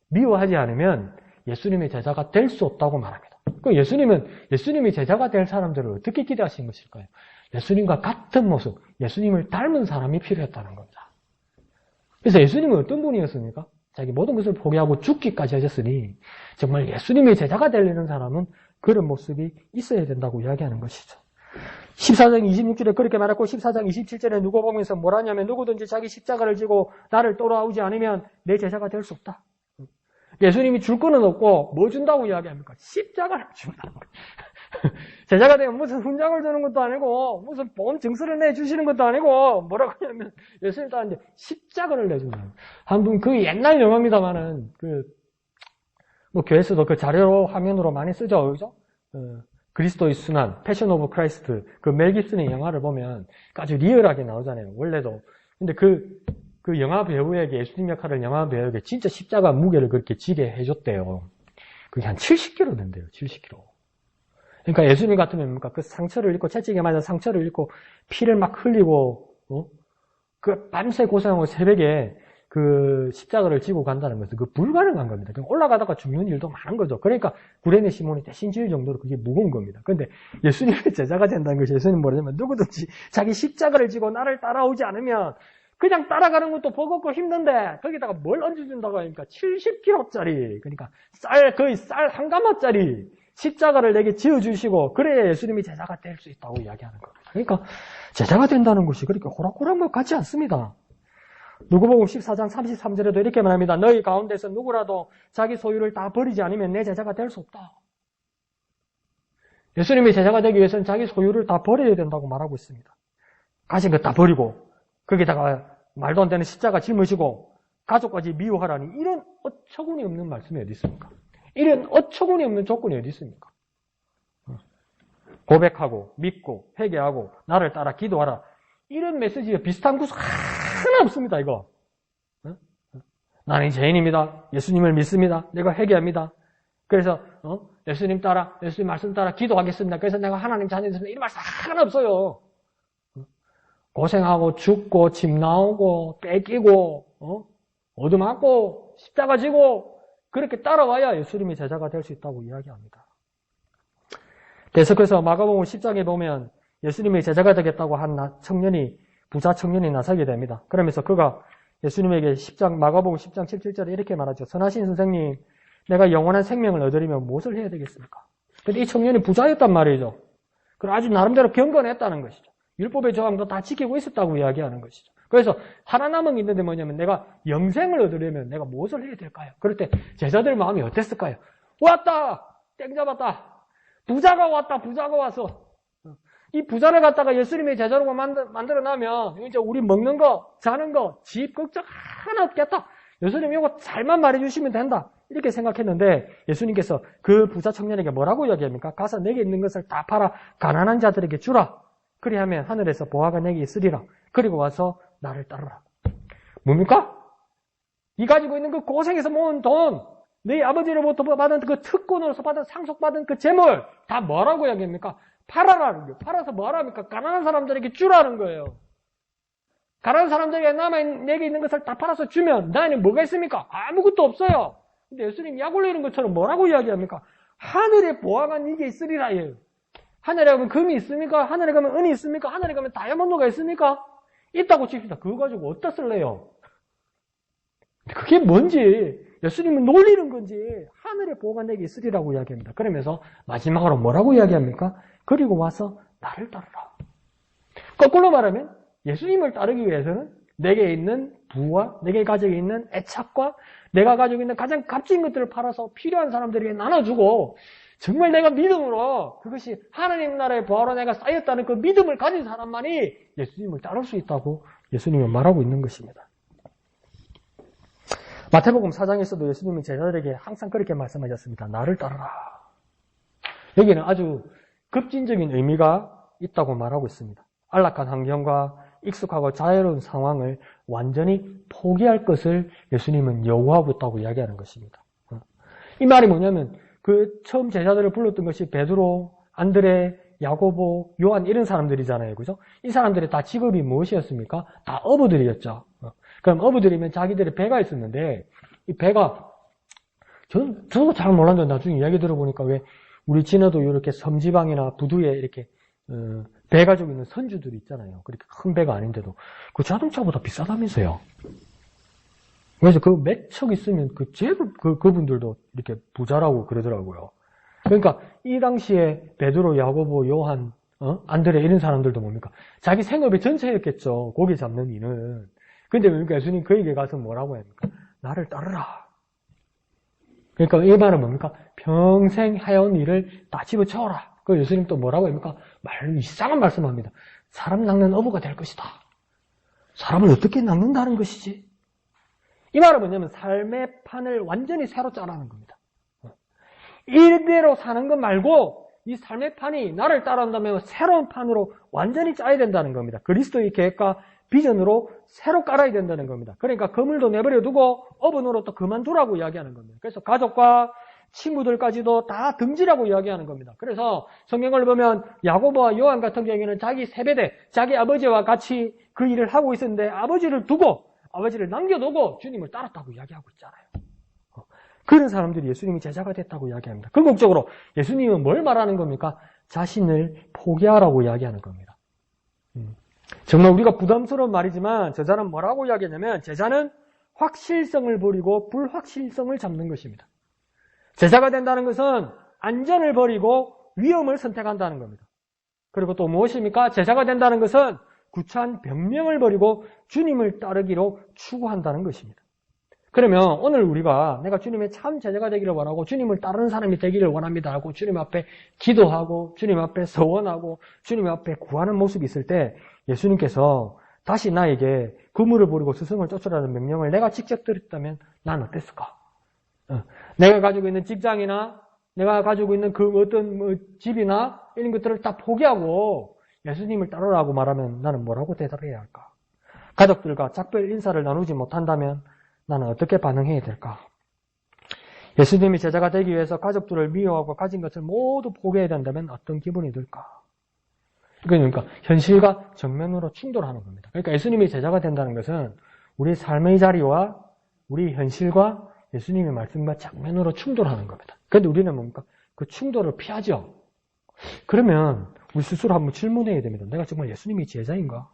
미워하지 않으면 예수님의 제자가 될 수 없다고 말합니다. 그럼 예수님의 제자가 될 사람들을 어떻게 기대하신 것일까요? 예수님과 같은 모습, 예수님을 닮은 사람이 필요했다는 겁니다. 그래서 예수님은 어떤 분이었습니까? 자기 모든 것을 포기하고 죽기까지 하셨으니 정말 예수님의 제자가 되려는 사람은 그런 모습이 있어야 된다고 이야기하는 것이죠. 14장 26절에 그렇게 말했고 14장 27절에 누가복음에서 뭐라냐면 누구든지 자기 십자가를 지고 나를 따라오지 않으면 내 제자가 될 수 없다. 예수님이 줄 거는 없고 뭐 준다고 이야기합니까? 십자가를 준다는 거예요. 제자가 되면 무슨 훈장을 주는 것도 아니고 무슨 보험 증서를 내주시는 것도 아니고 뭐라고 하냐면 예수님 따르는데 십자가를 내준다는 거예요. 한분 그 옛날 영화입니다만은 뭐 교회에서도 그 자료로 화면으로 많이 쓰죠, 그죠? 그리스도의 순환, 패션 오브 크라이스트, 그 멜 깁슨의 영화를 보면 아주 리얼하게 나오잖아요, 원래도. 근데 그 영화 배우에게, 예수님 역할을 영화 배우에게 진짜 십자가 무게를 그렇게 지게 해줬대요. 그게 한 70kg 된대요, 70kg. 그러니까 예수님 같으면 뭡니까? 그 상처를 입고, 채찍에 맞아 상처를 입고, 피를 막 흘리고, 그 밤새 고생하고 새벽에 그 십자가를 지고 간다는 것은 그 불가능한 겁니다. 그냥 올라가다가 죽는 일도 많은 거죠. 그러니까 구레네 시몬이 대신 질 정도로 그게 무거운 겁니다. 그런데 예수님의 제자가 된다는 것이 예수님 뭐냐면 누구든지 자기 십자가를 지고 나를 따라오지 않으면 그냥 따라가는 것도 버겁고 힘든데 거기다가 뭘 얹어준다고 하니까 70kg짜리, 그러니까 거의 쌀 한 가마짜리 십자가를 내게 지어주시고 그래야 예수님이 제자가 될 수 있다고 이야기하는 겁니다. 그러니까 제자가 된다는 것이 그렇게 호락호락 것 같지 않습니다. 누가복음 14장 33절에도 이렇게 말합니다. 너희 가운데서 누구라도 자기 소유를 다 버리지 않으면 내 제자가 될 수 없다. 예수님의 제자가 되기 위해서는 자기 소유를 다 버려야 된다고 말하고 있습니다. 가진 것 다 버리고 거기다가 말도 안 되는 십자가 짊으시고 가족까지 미워하라니 이런 어처구니 없는 말씀이 어디 있습니까? 이런 어처구니 없는 조건이 어디 있습니까? 고백하고 믿고 회개하고 나를 따라 기도하라. 이런 메시지와 비슷한 구석 하나 없습니다, 이거. 나는 죄인입니다. 예수님을 믿습니다. 내가 회개합니다. 그래서 예수님 따라, 예수님 말씀 따라 기도하겠습니다. 그래서 내가 하나님 자녀 됐습니다. 이런 말씀 하나 없어요. 고생하고 죽고 집 나오고 뺏기고 얻어맞고 십자가 지고 그렇게 따라와야 예수님의 제자가 될 수 있다고 이야기합니다. 계속해서 마가복음 10장에 보면 예수님의 제자가 되겠다고 한 부자 청년이 나서게 됩니다. 그러면서 그가 예수님에게 마가복음 10장 17절에 이렇게 말하죠. 선하신 선생님, 내가 영원한 생명을 얻으려면 무엇을 해야 되겠습니까? 근데 이 청년이 부자였단 말이죠. 그리고 아주 나름대로 경건했다는 것이죠. 율법의 조항도 다 지키고 있었다고 이야기하는 것이죠. 그래서 하나 남은 게 있는데 뭐냐면 내가 영생을 얻으려면 내가 무엇을 해야 될까요? 그럴 때 제자들 마음이 어땠을까요? 왔다! 땡 잡았다! 부자가 왔다! 부자가 와서 이 부자를 갖다가 예수님의 제자로 만들어놔면 이제 우리 먹는 거, 자는 거, 집 걱정 하나 없겠다. 예수님 이거 잘만 말해주시면 된다. 이렇게 생각했는데 예수님께서 그 부자 청년에게 뭐라고 이야기합니까? 가서 내게 있는 것을 다 팔아 가난한 자들에게 주라. 그리하면 하늘에서 보화가 내게 있으리라. 그리고 와서 나를 따르라. 뭡니까? 이 가지고 있는 그 고생해서 모은 돈, 네 아버지로부터 받은 그 특권으로서 받은 상속받은 그 재물 다 뭐라고 이야기합니까? 팔아라는 거예요. 팔아서 뭐랍니까? 가난한 사람들에게 주라는 거예요. 가난한 사람들에게 내게 있는 것을 다 팔아서 주면 나에는 뭐가 있습니까? 아무것도 없어요. 근데 예수님 약 올리는 것처럼 뭐라고 이야기합니까? 하늘에 보화가 네게 있으리라. 하늘에 가면 금이 있습니까? 하늘에 가면 은이 있습니까? 하늘에 가면 다이아몬드가 있습니까? 있다고 칩시다. 그거 가지고 어디다 쓸래요? 그게 뭔지, 예수님은 놀리는 건지, 하늘에 보호가 내게 있으리라고 이야기합니다. 그러면서 마지막으로 뭐라고 이야기합니까? 그리고 와서 나를 따르라. 거꾸로 말하면 예수님을 따르기 위해서는 내게 있는 부와 내게 가지고 있는 애착과 내가 가지고 있는 가장 값진 것들을 팔아서 필요한 사람들에게 나눠주고 정말 내가 믿음으로 그것이 하나님 나라의 부하로 내가 쌓였다는 그 믿음을 가진 사람만이 예수님을 따를 수 있다고 예수님은 말하고 있는 것입니다. 마태복음 4장에서도 예수님이 제자들에게 항상 그렇게 말씀하셨습니다. 나를 따르라. 여기는 아주 급진적인 의미가 있다고 말하고 있습니다. 안락한 환경과 익숙하고 자유로운 상황을 완전히 포기할 것을 예수님은 요구하고 있다고 이야기하는 것입니다. 이 말이 뭐냐면 그 처음 제자들을 불렀던 것이 베드로, 안드레, 야고보, 요한 이런 사람들이잖아요. 그죠? 이 사람들이 다 직업이 무엇이었습니까? 다 어부들이었죠. 그럼 어부들이면 자기들의 배가 있었는데 이 배가 저도 잘 몰랐는데 나중에 이야기 들어보니까 왜 우리 진해도 이렇게 섬지방이나 부두에 이렇게 배 가지고 있는 선주들이 있잖아요. 그렇게 큰 배가 아닌데도 그 자동차보다 비싸다면서요. 그래서 그 몇 척 있으면 그 제법 그분들도 이렇게 부자라고 그러더라고요. 그러니까 이 당시에 베드로, 야고보, 요한, 안드레 이런 사람들도 뭡니까? 자기 생업의 전체였겠죠. 고기 잡는 일은. 근데 예수님 그에게 가서 뭐라고 합니까? 나를 따르라. 그러니까 이 말은 뭡니까? 평생 해온 일을 다 집어쳐라. 그 예수님 또 뭐라고 합니까? 이상한 말씀합니다. 사람 낚는 어부가 될 것이다. 사람을 어떻게 낚는다는 것이지? 이 말은 뭐냐면 삶의 판을 완전히 새로 짜라는 겁니다. 이대로 사는 것 말고 이 삶의 판이 나를 따라한다면 새로운 판으로 완전히 짜야 된다는 겁니다. 그리스도의 계획과 비전으로 새로 깔아야 된다는 겁니다. 그러니까 그물도 내버려 두고 어부 노릇도 그만두라고 이야기하는 겁니다. 그래서 가족과 친구들까지도 다 등지라고 이야기하는 겁니다. 그래서 성경을 보면 야고보와 요한 같은 경우에는 자기 세배대, 자기 아버지와 같이 그 일을 하고 있었는데 아버지를 남겨두고 주님을 따랐다고 이야기하고 있잖아요. 그런 사람들이 예수님이 제자가 됐다고 이야기합니다. 궁극적으로 예수님은 뭘 말하는 겁니까? 자신을 포기하라고 이야기하는 겁니다. 정말 우리가 부담스러운 말이지만 제자는 뭐라고 이야기하냐면 제자는 확실성을 버리고 불확실성을 잡는 것입니다. 제자가 된다는 것은 안전을 버리고 위험을 선택한다는 겁니다. 그리고 또 무엇입니까? 제자가 된다는 것은 구차한 변명을 버리고 주님을 따르기로 추구한다는 것입니다. 그러면 오늘 우리가 내가 주님의 참 제자가 되기를 원하고 주님을 따르는 사람이 되기를 원합니다 하고 주님 앞에 기도하고 주님 앞에 서원하고 주님 앞에 구하는 모습이 있을 때 예수님께서 다시 나에게 그물을 버리고 스승을 쫓으라는 명령을 내가 직접 드렸다면 난 어땠을까? 내가 가지고 있는 직장이나 내가 가지고 있는 그 어떤 집이나 이런 것들을 다 포기하고 예수님을 따르라고 말하면 나는 뭐라고 대답해야 할까? 가족들과 작별 인사를 나누지 못한다면 나는 어떻게 반응해야 될까? 예수님이 제자가 되기 위해서 가족들을 미워하고 가진 것을 모두 포기해야 된다면 어떤 기분이 들까? 그러니까 현실과 정면으로 충돌하는 겁니다. 그러니까 예수님이 제자가 된다는 것은 우리 삶의 자리와 우리 현실과 예수님의 말씀과 정면으로 충돌하는 겁니다. 그런데 우리는 뭡니까? 그 충돌을 피하죠. 그러면 우리 스스로 한번 질문해야 됩니다. 내가 정말 예수님이 제자인가?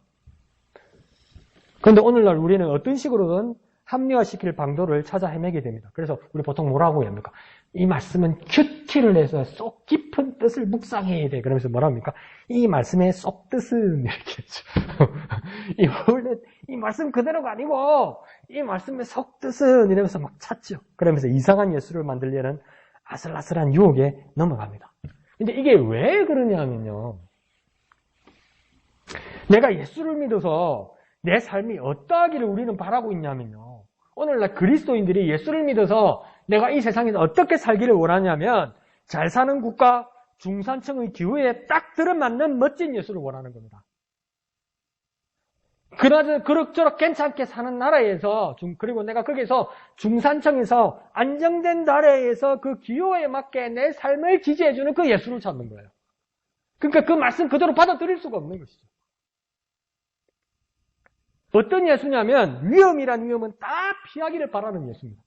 그런데 오늘날 우리는 어떤 식으로든 합리화시킬 방도를 찾아 헤매게 됩니다. 그래서 우리 보통 뭐라고 합니까? 이 말씀은 큐티를 내서 쏙 깊은 뜻을 묵상해야 돼. 그러면서 뭐랍니까? 이 말씀의 쏙 뜻은 이렇게 했죠. 원래 이 말씀 그대로가 아니고 이 말씀의 속 뜻은 이러면서 막 찾죠. 그러면서 이상한 예수를 만들려는 아슬아슬한 유혹에 넘어갑니다. 근데 이게 왜 그러냐면요. 내가 예수를 믿어서 내 삶이 어떠하기를 우리는 바라고 있냐면요. 오늘날 그리스도인들이 예수를 믿어서 내가 이 세상에서 어떻게 살기를 원하냐면 잘 사는 국가, 중산층의 기후에 딱 들어맞는 멋진 예수를 원하는 겁니다. 그나저나 그럭저럭 괜찮게 사는 나라에서 그리고 내가 거기서 중산층에서 안정된 나라에서 그 기호에 맞게 내 삶을 지지해주는 그 예수를 찾는 거예요. 그러니까 그 말씀 그대로 받아들일 수가 없는 것이죠. 어떤 예수냐면 위험이란 위험은 다 피하기를 바라는 예수입니다.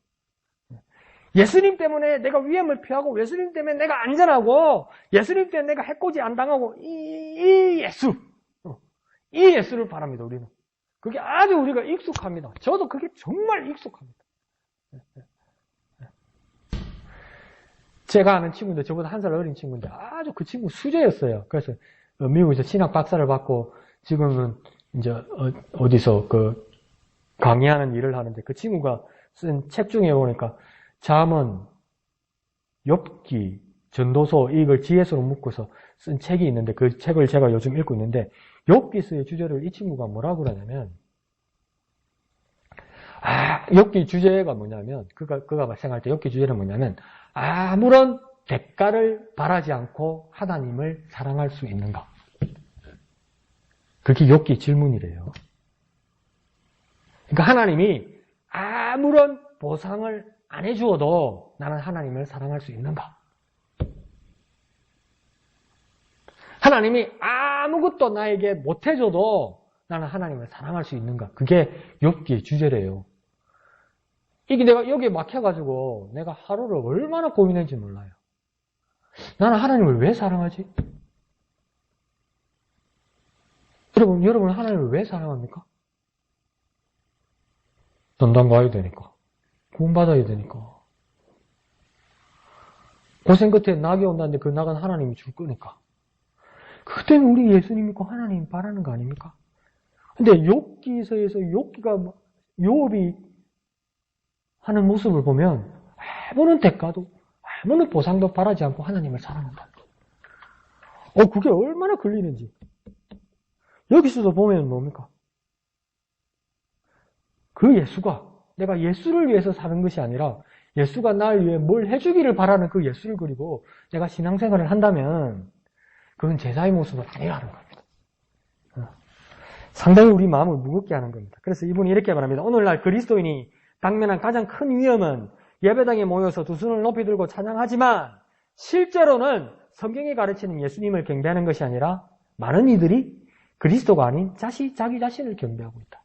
예수님 때문에 내가 위험을 피하고 예수님 때문에 내가 안전하고 예수님 때문에 내가 해코지 안 당하고 이 예수를 바랍니다. 우리는. 그게 아주 우리가 익숙합니다. 저도 그게 정말 익숙합니다. 제가 아는 친구인데 저보다 한 살 어린 친구인데 아주 그 친구 수재였어요. 그래서 미국에서 신학 박사를 받고 지금은 이제 어디서 그 강의하는 일을 하는데 그 친구가 쓴 책 중에 보니까 잠언, 욥기, 전도서 이걸 지혜서로 묶어서 쓴 책이 있는데 그 책을 제가 요즘 읽고 있는데 욥기서의 주제를 이 친구가 뭐라고 그러냐면 욥기 주제가 뭐냐면 그가 생각할 때 욥기 주제는 뭐냐면 아무런 대가를 바라지 않고 하나님을 사랑할 수 있는가? 그게 욥기 질문이래요. 그러니까 하나님이 아무런 보상을 안 해주어도 나는 하나님을 사랑할 수 있는가? 하나님이 아무것도 나에게 못 해줘도 나는 하나님을 사랑할 수 있는가? 그게 욥기의 주제래요. 이게 내가 여기에 막혀가지고 내가 하루를 얼마나 고민했는지 몰라요. 나는 하나님을 왜 사랑하지? 여러분 하나님을 왜 사랑합니까? 전당 가야 되니까. 구원받아야 되니까. 고생 끝에 낙이 온다는데 그 낙은 하나님이 줄 거니까. 그때는 우리 예수님이 꼭 하나님이 바라는 거 아닙니까? 근데 욥기서에서 욥이 하는 모습을 보면 아무런 대가도 아무런 보상도 바라지 않고 하나님을 사랑한다. 그게 얼마나 걸리는지. 여기서도 보면 뭡니까? 그 예수가 내가 예수를 위해서 사는 것이 아니라 예수가 날 위해 뭘 해주기를 바라는 그 예수를 그리고 내가 신앙생활을 한다면 그건 제자의 모습은 아니라는 겁니다. 상당히 우리 마음을 무겁게 하는 겁니다. 그래서 이분이 이렇게 말합니다. 오늘날 그리스도인이 당면한 가장 큰 위험은 예배당에 모여서 두 손을 높이 들고 찬양하지만 실제로는 성경이 가르치는 예수님을 경배하는 것이 아니라 많은 이들이 그리스도가 아닌 자기 자신을 경배하고 있다.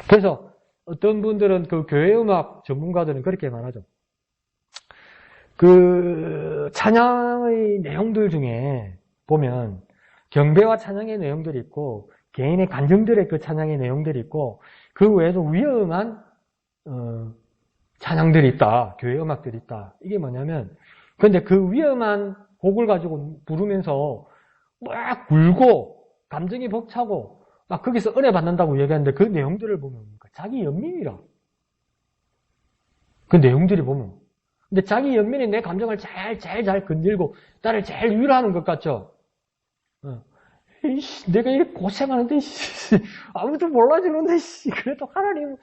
그래서 어떤 분들은 그 교회음악 전문가들은 그렇게 말하죠. 그 찬양의 내용들 중에 보면 경배와 찬양의 내용들이 있고 개인의 감정들의 그 찬양의 내용들이 있고 그 외에도 위험한 찬양들이 있다. 교회 음악들이 있다. 이게 뭐냐면 근데 그 위험한 곡을 가지고 부르면서 막 울고 감정이 벅차고 막 거기서 은혜 받는다고 얘기하는데 그 내용들을 보면 자기 연민이라. 그 내용들이 보면. 근데 자기 연민이 내 감정을 제일 잘 건들고 나를 제일 위로하는 것 같죠? 내가 이렇게 고생하는데 아무도 몰라주는데 그래도 하나님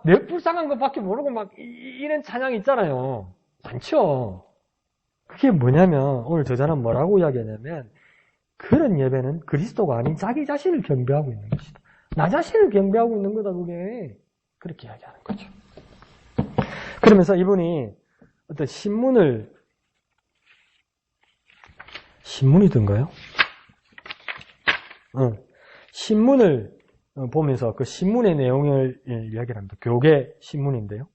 내 불쌍한 것밖에 모르고 이런 찬양 있잖아요. 많죠. 그게 뭐냐면 오늘 저자는 뭐라고 이야기하냐면 그런 예배는 그리스도가 아닌 자기 자신을 경배하고 있는 것이다. 나 자신을 경배하고 있는 거다 그게. 그렇게 이야기하는 거죠. 그러면서 이분이 어떤 신문이던가요? 신문을 보면서 그 신문의 내용을 이야기를 합니다. 교계 신문인데요.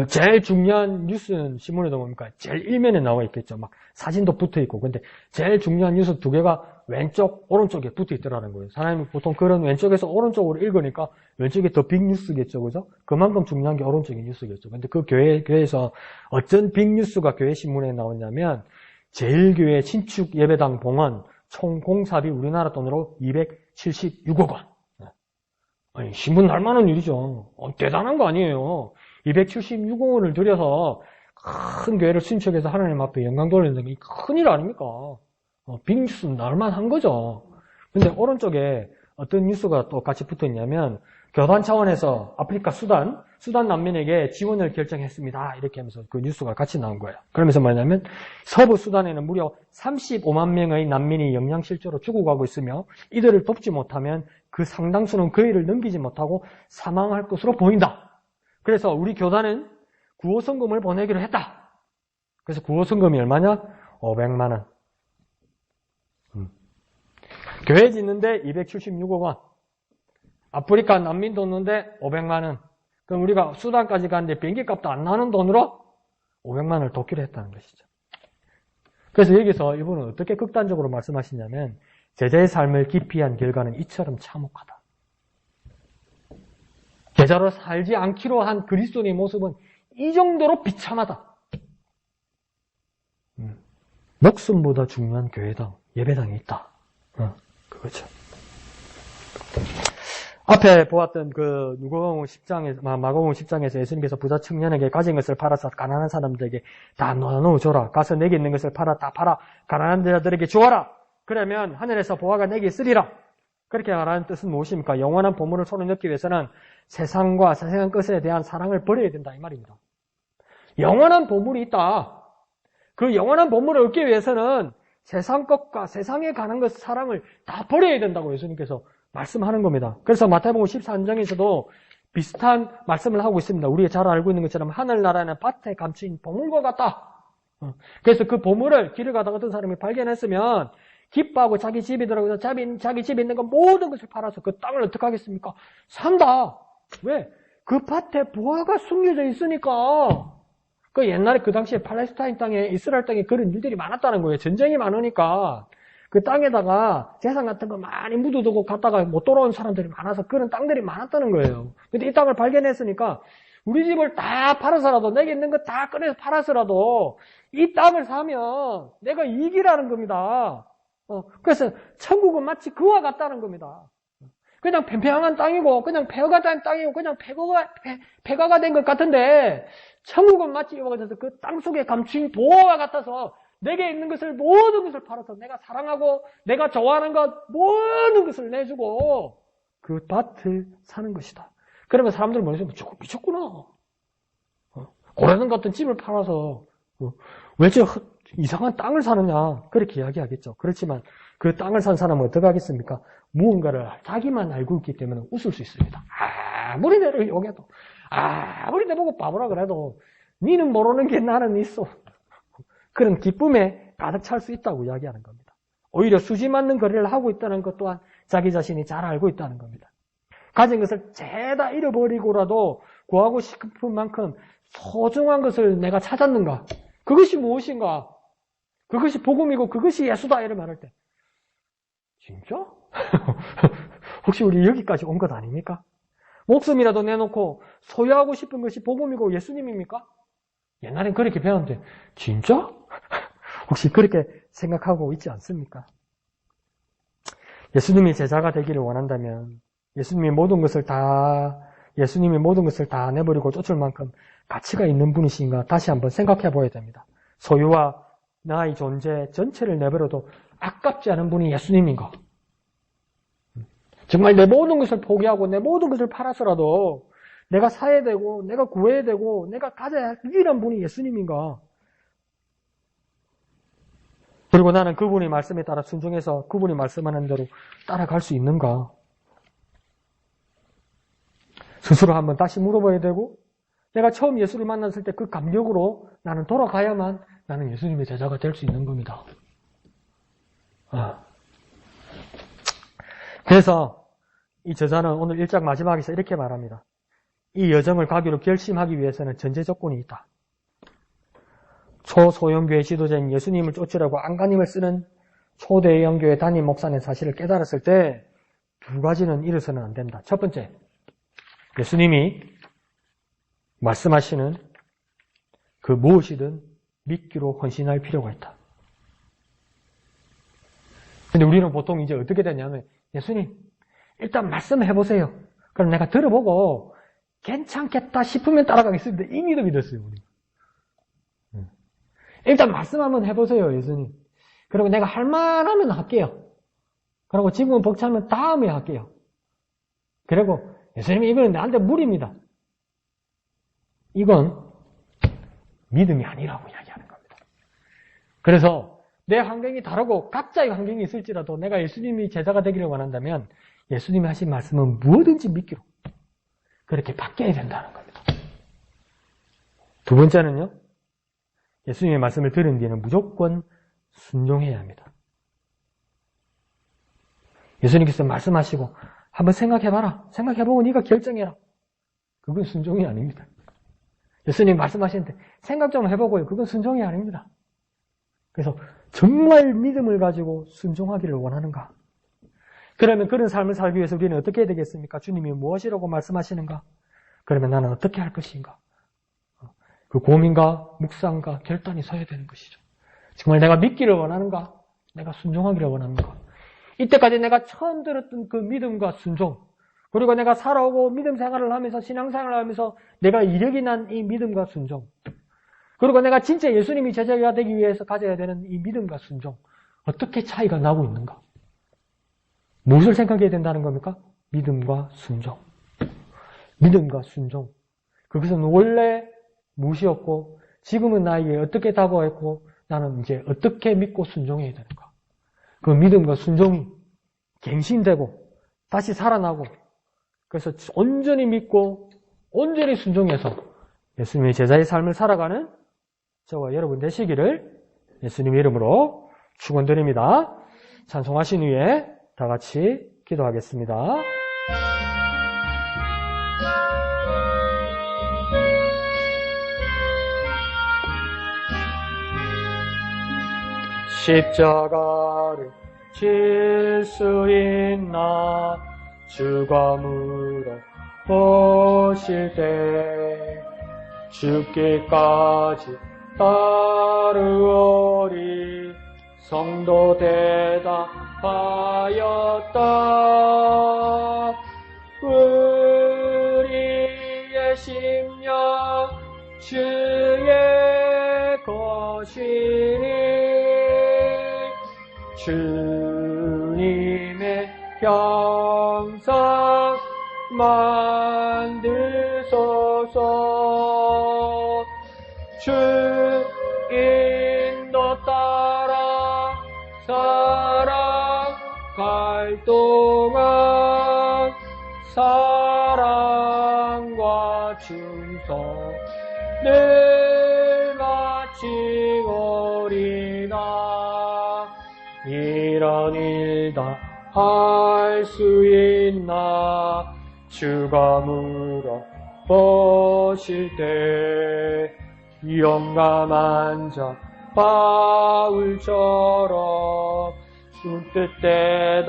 제일 중요한 뉴스는 신문에도 뭡니까? 제일 일면에 나와 있겠죠. 막 사진도 붙어 있고. 근데 제일 중요한 뉴스 두 개가 왼쪽, 오른쪽에 붙어 있더라는 거예요. 사람이 보통 그런 왼쪽에서 오른쪽으로 읽으니까 왼쪽이 더 빅 뉴스겠죠. 그죠? 그만큼 중요한 게 오른쪽의 뉴스겠죠. 근데 그 교회에서 어떤 빅 뉴스가 교회 신문에 나왔냐면, 제일교회 신축 예배당 봉헌 총 공사비 우리나라 돈으로 276억 원. 아니, 신문 날만한 일이죠. 대단한 거 아니에요. 276억 원을 들여서 큰 교회를 신축해서 하나님 앞에 영광 돌리는 게 큰일 아닙니까? 빅뉴스는 날만한 거죠. 근데 오른쪽에 어떤 뉴스가 또 같이 붙어 있냐면 교단 차원에서 아프리카 수단 난민에게 지원을 결정했습니다. 이렇게 하면서 그 뉴스가 같이 나온 거예요. 그러면서 뭐냐면 서부 수단에는 무려 35만 명의 난민이 영양실조로 죽어가고 있으며 이들을 돕지 못하면 그 상당수는 그 일을 넘기지 못하고 사망할 것으로 보인다. 그래서 우리 교단은 구호성금을 보내기로 했다. 그래서 구호성금이 얼마냐? 500만 원. 교회 짓는데 276억 원. 아프리카 난민 돕는데 500만 원. 그럼 우리가 수단까지 가는데 비행기 값도 안 나는 돈으로 500만 원을 돕기로 했다는 것이죠. 그래서 여기서 이분은 어떻게 극단적으로 말씀하시냐면 제자의 삶을 기피한 결과는 이처럼 참혹하다. 제자로 살지 않기로 한 그리스도인의 모습은 이 정도로 비참하다. 목숨보다 중요한 교회당, 예배당이 있다. 그거죠. 앞에 보았던 그 마가복음 10장에서 예수님께서 부자 청년에게 가진 것을 팔아서 가난한 사람들에게 다 나눠줘라. 가서 내게 있는 것을 팔아 다 팔아 가난한 자들에게 주어라. 그러면 하늘에서 보화가 내게 있으리라. 그렇게 말하는 뜻은 무엇입니까? 영원한 보물을 손에 넣기 위해서는 세상과 세상 것에 대한 사랑을 버려야 된다 이 말입니다. 영원한 보물이 있다. 그 영원한 보물을 얻기 위해서는 세상 것과 세상에 관한 것 사랑을 다 버려야 된다고 예수님께서 말씀하는 겁니다. 그래서 마태복음 14장에서도 비슷한 말씀을 하고 있습니다. 우리가 잘 알고 있는 것처럼 하늘나라는 밭에 감추인 보물과 같다. 그래서 그 보물을 길을 가다가 어떤 사람이 발견했으면 기뻐하고 자기 집에 들어가서 자기 집에 있는 거 모든 것을 팔아서 그 땅을 어떻게 하겠습니까? 산다. 왜? 그 밭에 부화가 숨겨져 있으니까. 그 옛날에 그 당시에 팔레스타인 땅에 이스라엘 땅에 그런 일들이 많았다는 거예요. 전쟁이 많으니까 그 땅에다가 재산 같은 거 많이 묻어두고 갔다가 못 돌아온 사람들이 많아서 그런 땅들이 많았다는 거예요. 근데 이 땅을 발견했으니까 우리 집을 다 팔아서라도 내게 있는 거 다 꺼내서 팔아서라도 이 땅을 사면 내가 이익이라는 겁니다. 그래서 천국은 마치 그와 같다는 겁니다. 그냥 팽팽한 땅이고 그냥 폐허가 된 땅이고 그냥 폐가가 된 것 같은데 천국은 마치 이와 같아서 그 땅 속에 감추인 보화와 같아서 내게 있는 것을 모든 것을 팔아서 내가 사랑하고 내가 좋아하는 것 모든 것을 내주고 그 밭을 사는 것이다. 그러면 사람들은 뭐냐면 미쳤구나. 고라는 같은 집을 팔아서 왜 저 이상한 땅을 사느냐 그렇게 이야기하겠죠. 그렇지만 그 땅을 산 사람은 어떻게 하겠습니까? 무언가를 자기만 알고 있기 때문에 웃을 수 있습니다. 아무리 내를 욕해도 아무리 내보고 바보라 그래도 니는 모르는 게 나는 있어. 그런 기쁨에 가득 찰 수 있다고 이야기하는 겁니다. 오히려 수지 맞는 거래를 하고 있다는 것 또한 자기 자신이 잘 알고 있다는 겁니다. 가진 것을 죄다 잃어버리고라도 구하고 싶은 만큼 소중한 것을 내가 찾았는가? 그것이 무엇인가? 그것이 복음이고 그것이 예수다 이런 말할 때 진짜? 혹시 우리 여기까지 온 것 아닙니까? 목숨이라도 내놓고 소유하고 싶은 것이 복음이고 예수님입니까? 옛날엔 그렇게 배웠는데 진짜? 혹시 그렇게 생각하고 있지 않습니까? 예수님이 제자가 되기를 원한다면 예수님이 모든 것을 다 내버리고 쫓을 만큼 가치가 있는 분이신가 다시 한번 생각해 보아야 됩니다. 소유와 나의 존재 전체를 내버려도 아깝지 않은 분이 예수님인가? 정말 내 모든 것을 포기하고 내 모든 것을 팔아서라도 내가 사야 되고 내가 구해야 되고 내가 가져야 할 유일한 분이 예수님인가? 그리고 나는 그분의 말씀에 따라 순종해서 그분이 말씀하는 대로 따라갈 수 있는가? 스스로 한번 다시 물어봐야 되고 내가 처음 예수를 만났을 때 그 감격으로 나는 돌아가야만 나는 예수님의 제자가 될 수 있는 겁니다. 그래서 이 저자는 오늘 1장 마지막에서 이렇게 말합니다. 이 여정을 가기로 결심하기 위해서는 전제 조건이 있다. 초소형교회 지도자인 예수님을 쫓으려고 안간힘을 쓰는 초대형교회 담임 목사의 사실을 깨달았을 때 두 가지는 잃어서는 안 된다. 첫 번째, 예수님이 말씀하시는 그 무엇이든 믿기로 헌신할 필요가 있다. 근데 우리는 보통 이제 어떻게 되냐면 예수님 일단 말씀해보세요. 그럼 내가 들어보고 괜찮겠다 싶으면 따라가겠습니다. 이 믿음이 됐어요. 우리. 일단 말씀 한번 해보세요. 예수님. 그리고 내가 할 만하면 할게요. 그리고 지금은 벅차면 다음에 할게요. 그리고 예수님 이거는 나한테 무리입니다. 이건 믿음이 아니라고 이야기하는 겁니다. 그래서 내 환경이 다르고 각자의 환경이 있을지라도 내가 예수님이 제자가 되기를 원한다면 예수님이 하신 말씀은 무엇든지 믿기로 그렇게 바뀌어야 된다는 겁니다. 두 번째는요. 예수님의 말씀을 들은 뒤에는 무조건 순종해야 합니다. 예수님께서 말씀하시고 한번 생각해봐라. 생각해보고 네가 결정해라. 그건 순종이 아닙니다. 예수님 말씀하시는데 생각 좀 해보고요. 그건 순종이 아닙니다. 그래서 정말 믿음을 가지고 순종하기를 원하는가? 그러면 그런 삶을 살기 위해서 우리는 어떻게 해야 되겠습니까? 주님이 무엇이라고 말씀하시는가? 그러면 나는 어떻게 할 것인가? 그 고민과 묵상과 결단이 서야 되는 것이죠. 정말 내가 믿기를 원하는가? 내가 순종하기를 원하는가? 이때까지 내가 처음 들었던 그 믿음과 순종, 그리고 내가 살아오고 믿음 생활을 하면서 신앙생활을 하면서 내가 이력이 난 이 믿음과 순종, 그리고 내가 진짜 예수님이 제자가 되기 위해서 가져야 되는 이 믿음과 순종, 어떻게 차이가 나고 있는가? 무엇을 생각해야 된다는 겁니까? 믿음과 순종. 믿음과 순종. 그것은 원래 무엇이었고 지금은 나에게 어떻게 다가왔고 나는 이제 어떻게 믿고 순종해야 되는가? 그 믿음과 순종이 갱신되고 다시 살아나고 그래서 온전히 믿고 온전히 순종해서 예수님의 제자의 삶을 살아가는 저와 여러분 되시기를 예수님의 이름으로 축원드립니다. 찬송하신 후에 다 같이 기도하겠습니다. 십자가를 질 수 있나 주가 물어보실 때 죽기까지 따르오리. 성도 대답하였다. 우리의 심령 주의 것이니 주님의 형상 만드소서. 주 인도 따라 살아갈 동안 사랑과 충성 늘 바치오리나. 이런 일 다 할 수 있나 주가 물어보실 때 용감한 자 바울처럼 숨뜻 대답하리라.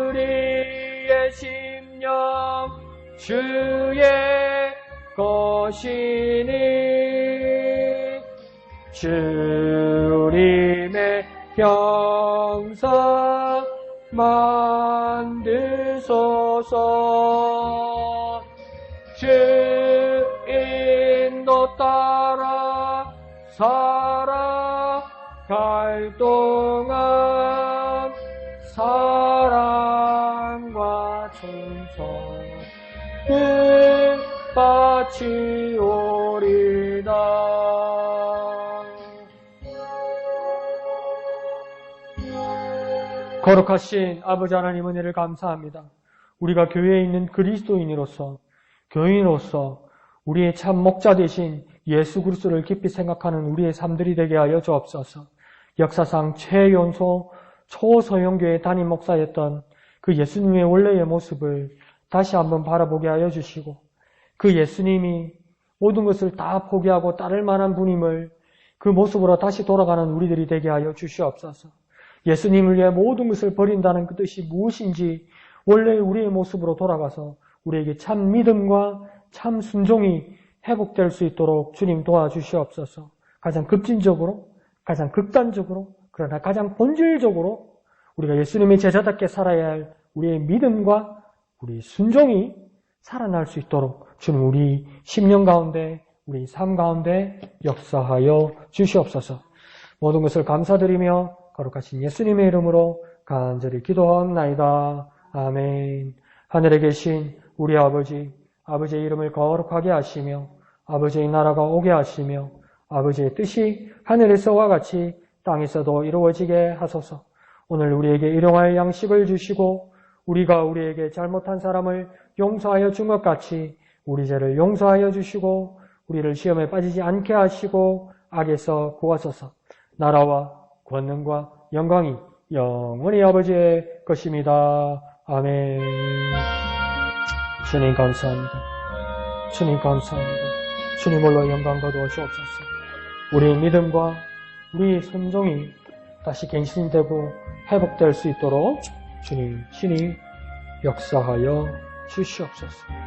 우리의 심령 주의 것이니 주님의 형상 만드소서. 주 인도 따라 살아갈 동안 사랑과 충성 늘 바치오리다. 거룩하신 아버지 하나님 은혜를 감사합니다. 우리가 교회에 있는 그리스도인으로서 교인으로서 우리의 참 목자 되신 예수 그리스도를 깊이 생각하는 우리의 삶들이 되게 하여 주옵소서. 역사상 최연소 초소형교회 담임 목사였던 그 예수님의 원래의 모습을 다시 한번 바라보게 하여 주시고 그 예수님이 모든 것을 다 포기하고 따를 만한 분임을 그 모습으로 다시 돌아가는 우리들이 되게 하여 주시옵소서. 예수님을 위해 모든 것을 버린다는 그 뜻이 무엇인지 원래 우리의 모습으로 돌아가서 우리에게 참 믿음과 참 순종이 회복될 수 있도록 주님 도와주시옵소서. 가장 급진적으로, 가장 극단적으로, 그러나 가장 본질적으로 우리가 예수님의 제자답게 살아야 할 우리의 믿음과 우리 순종이 살아날 수 있도록 주님 우리 심령 가운데, 우리 삶 가운데 역사하여 주시옵소서. 모든 것을 감사드리며 거룩하신 예수님의 이름으로 간절히 기도하옵나이다. 아멘. 하늘에 계신 우리 아버지, 아버지의 이름을 거룩하게 하시며 아버지의 나라가 오게 하시며 아버지의 뜻이 하늘에서와 같이 땅에서도 이루어지게 하소서. 오늘 우리에게 일용할 양식을 주시고 우리가 우리에게 잘못한 사람을 용서하여 준 것 같이 우리 죄를 용서하여 주시고 우리를 시험에 빠지지 않게 하시고 악에서 구하소서. 나라와 권능과 영광이 영원히 아버지의 것입니다. 아멘. 주님 감사합니다. 주님 감사합니다. 주님 홀로 영광 거두어주옵소서. 우리의 믿음과 우리의 순종이 다시 갱신되고 회복될 수 있도록 주님 친히 역사하여 주시옵소서.